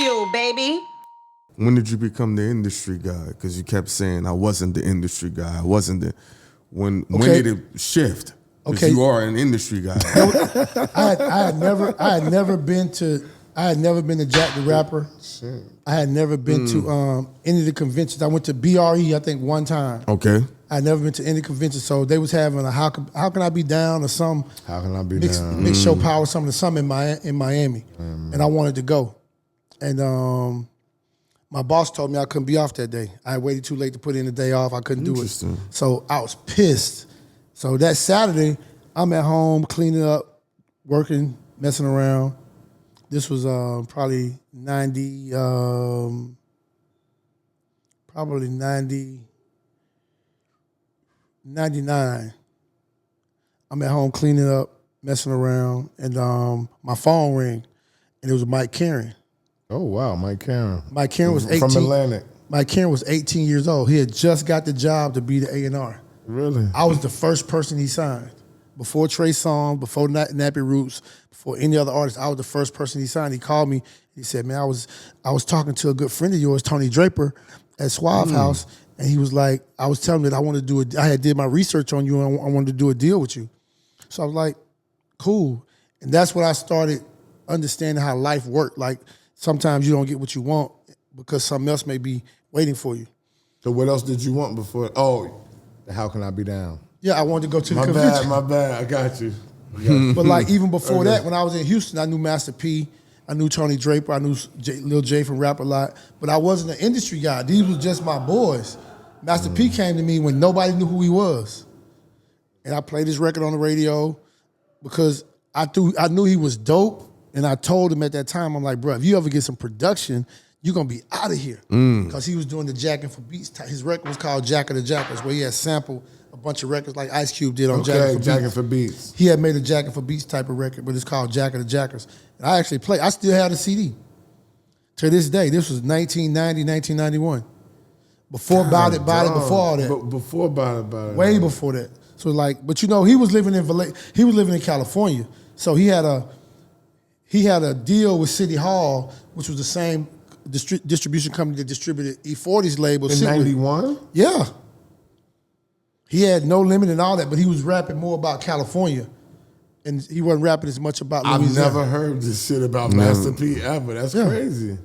Bagfuel, baby. When did you become the industry guy? Because you kept saying I wasn't the industry guy. I wasn't the. When did it shift? Because you are an industry guy. I had never been to Jack the Rapper. Shit. I had never been to any of the conventions. I went to BRE, I think, one time. Okay. I had never been to any convention, so they was having a how can I be down or some How can I be down? Mixed show power some in Miami, and I wanted to go, and my boss told me I couldn't be off that day. I waited too late to put in the day off. I couldn't do it, so I was pissed. So that Saturday, I'm at home cleaning up, working, messing around. This was probably 99. I'm at home cleaning up, messing around, and my phone rang, and it was Mike Karen. Oh wow, Mike Karen. Mike Karen was 18. From Atlantic. Mike Karen was 18 years old. He had just got the job to be the A&R. Really? I was the first person he signed. Before Trey Songz, before Nappy Roots, before any other artist, I was the first person he signed. He called me. He said, "Man, I was talking to a good friend of yours, Tony Draper, at Suave House, and he was like, I was telling him that I wanted to do I had did my research on you, and I wanted to do a deal with you." So I was like, "Cool," and that's when I started understanding how life worked. Like sometimes you don't get what you want because something else may be waiting for you. So what else did you want before? Oh, How Can I Be Down? Yeah, I wanted to go to the convention. My bad. I got you. But like even before that, when I was in Houston, I knew Master P, I knew Tony Draper, I knew Lil J from Rap A Lot, but I wasn't an industry guy. These was just my boys. Master P came to me when nobody knew who he was. And I played his record on the radio because I knew he was dope, and I told him at that time, I'm like, bro, if you ever get some production, you're gonna be out of here. Because he was doing the Jackin' for Beats. His record was called Jack of the Jackers, where he had sampled a bunch of records like Ice Cube did on Jackin' for Beats. He had made a Jackin' for Beats type of record, but it's called Jack of the Jackers. And I actually played. I still have the CD. To this day, this was 1990, 1991. Before About It, before all that. Before About It. Way before that. So like, but you know, he was living in California. So he had a deal with City Hall, which was the same distribution company that distributed E40's label. In 91? Yeah. He had No Limit and all that, but he was rapping more about California. And he wasn't rapping as much about Louisiana. I've never heard this shit about Master P ever. That's crazy.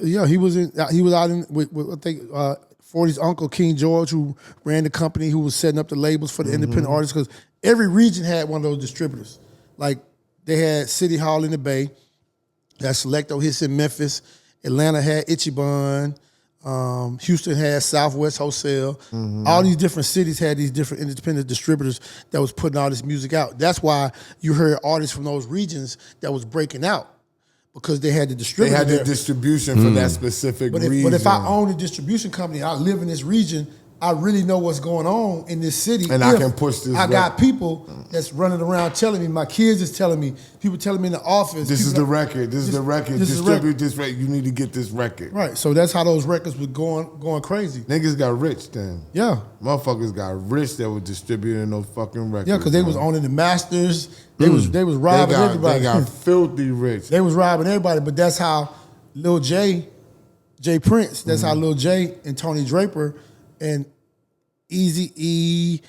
Yeah, he was out in with I think 40's uncle King George, who ran the company, who was setting up the labels for the independent artists, because every region had one of those distributors. Like they had City Hall in the Bay, that Selecto Hits in Memphis, Atlanta had Ichiban, Houston had Southwest Wholesale. All these different cities had these different independent distributors that was putting all this music out. That's why you heard artists from those regions that was breaking out, because they had the distributor. They had the distribution for that specific region. But if I own a distribution company, I live in this region, I really know what's going on in this city. And I can push this. I got people that's running around telling me, my kids is telling me, people telling me in the office. This is the record. This is the record. Distribute this record. You need to get this record. Right. So that's how those records were going crazy. Niggas got rich then. Yeah. Motherfuckers got rich that were distributing those fucking records. Yeah, because they was owning the masters. They was robbing everybody. They got filthy rich. They was robbing everybody, but that's how Lil J Prince, that's how Lil J and Tony Draper and Eazy-E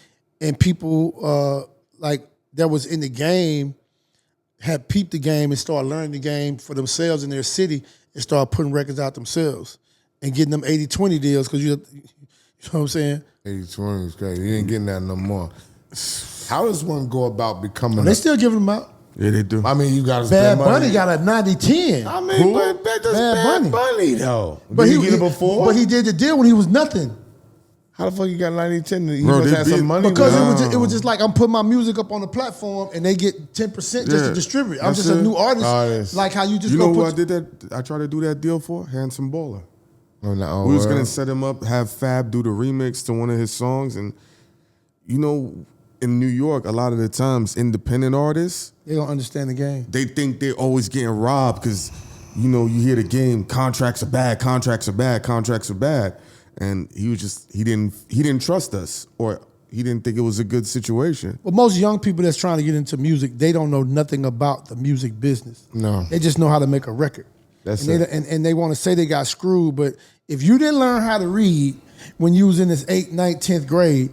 and people like that was in the game had peeped the game and started learning the game for themselves in their city and started putting records out themselves and getting them 80-20 deals, because you know what I'm saying? 80-20 is crazy. You ain't getting that no more. How does one go about becoming They still giving them out. Yeah, they do. I mean, you got to Bad spend money. Bunny got a 90-10. I mean, but that's Bad Bunny though. But Did he get it before? But he did the deal when he was nothing. How the fuck you got 90-10? He Bro, must have some money. Because it was just like I'm putting my music up on the platform and they get 10% just to distribute. I'm just a new artist. Like how you just know who I did that? I tried to do that deal for? Handsome Baller. Oh, no, we was gonna set him up, have Fab do the remix to one of his songs, and you know, in New York, a lot of the times, independent artists, they don't understand the game. They think they're always getting robbed because, you know, you hear the game, contracts are bad, contracts are bad, contracts are bad. And he was just, he didn't trust us, or he didn't think it was a good situation. Well, most young people that's trying to get into music, they don't know nothing about the music business. No. They just know how to make a record. And they want to say they got screwed, but if you didn't learn how to read when you was in this 8th, 9th, 10th grade,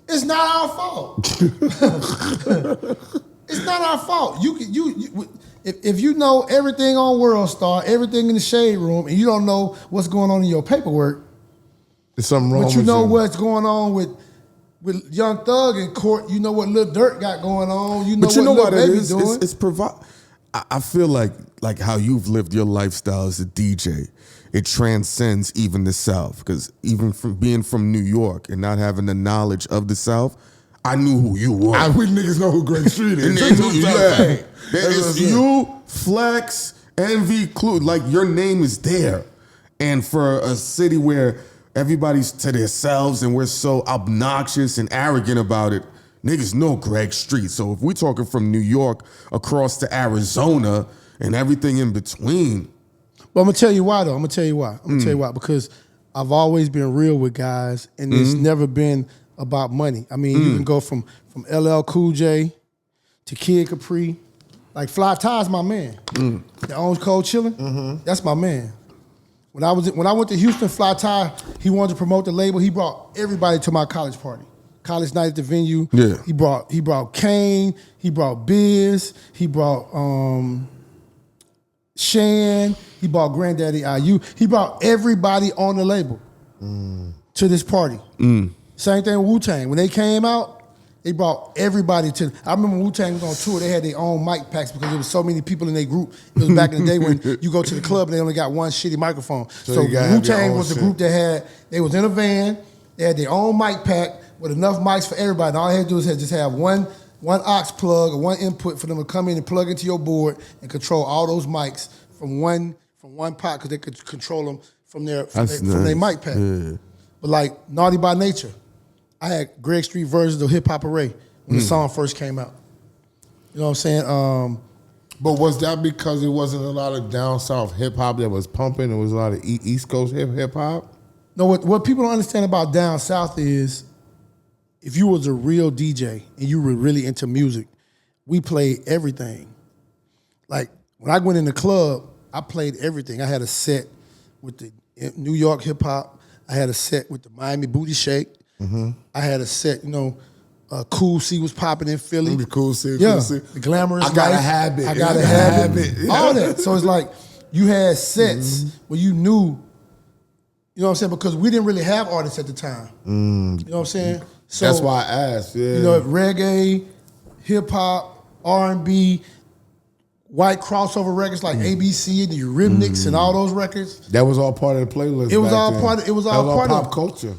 it's not our fault. It's not our fault. If you know everything on World Star, everything in the Shade Room, and you don't know what's going on in your paperwork, there's something wrong. But you know what's going on with Young Thug in court. You know what Lil Durk got going on. You know what Lil Baby doing. I feel like how you've lived your lifestyle as a DJ, it transcends even the South. Because even from being from New York and not having the knowledge of the South, I knew who you were. We niggas know who Greg Street is. It's you, Flex, Envy, Clue. Like, your name is there. And for a city where everybody's to themselves and we're so obnoxious and arrogant about it, niggas know Greg Street. So if we're talking from New York across to Arizona and everything in between. But I'm going to tell you why, though. I'm going to tell you why. Because I've always been real with guys, and it's never been about money. I mean, you can go from LL Cool J to Kid Capri. Like, Fly Ty's my man. That owns Cold Chillin', that's my man. When I went to Houston, Fly Ty, he wanted to promote the label. He brought everybody to my college party. College night at the venue. Yeah. He brought Kane, he brought Biz, he brought Shan, he brought Granddaddy IU. He brought everybody on the label to this party. Same thing with Wu-Tang. When they came out, they brought everybody to. I remember Wu-Tang was on tour. They had their own mic packs because there was so many people in their group. It was back in the day when you go to the club and they only got one shitty microphone. So Wu-Tang was the group that they was in a van. They had their own mic pack with enough mics for everybody. And all they had to do is just have one aux plug or one input for them to come in and plug into your board and control all those mics from one pot because they could control them from their mic pack. Yeah. But like Naughty by Nature, I had Greg Street versions of Hip Hop Array when the song first came out. You know what I'm saying? But was that because it wasn't a lot of down south hip hop that was pumping? It was a lot of East Coast hip hop? No, what people don't understand about down south is if you was a real DJ and you were really into music, we played everything. Like when I went in the club, I played everything. I had a set with the New York hip hop. I had a set with the Miami Booty Shake. I had a set, Cool C was popping in Philly. The Cool C, yeah, Cool C. The Glamorous I Got Life. a Habit. I Got a Habit. All that. So it's like you had sets where you knew, you know what I'm saying? Because we didn't really have artists at the time. You know what I'm saying? So, that's why I asked, yeah. Reggae, hip hop, R&B, white crossover records like ABC and the Eurythmics and all those records. That was all part of the playlist. It was all part of pop culture.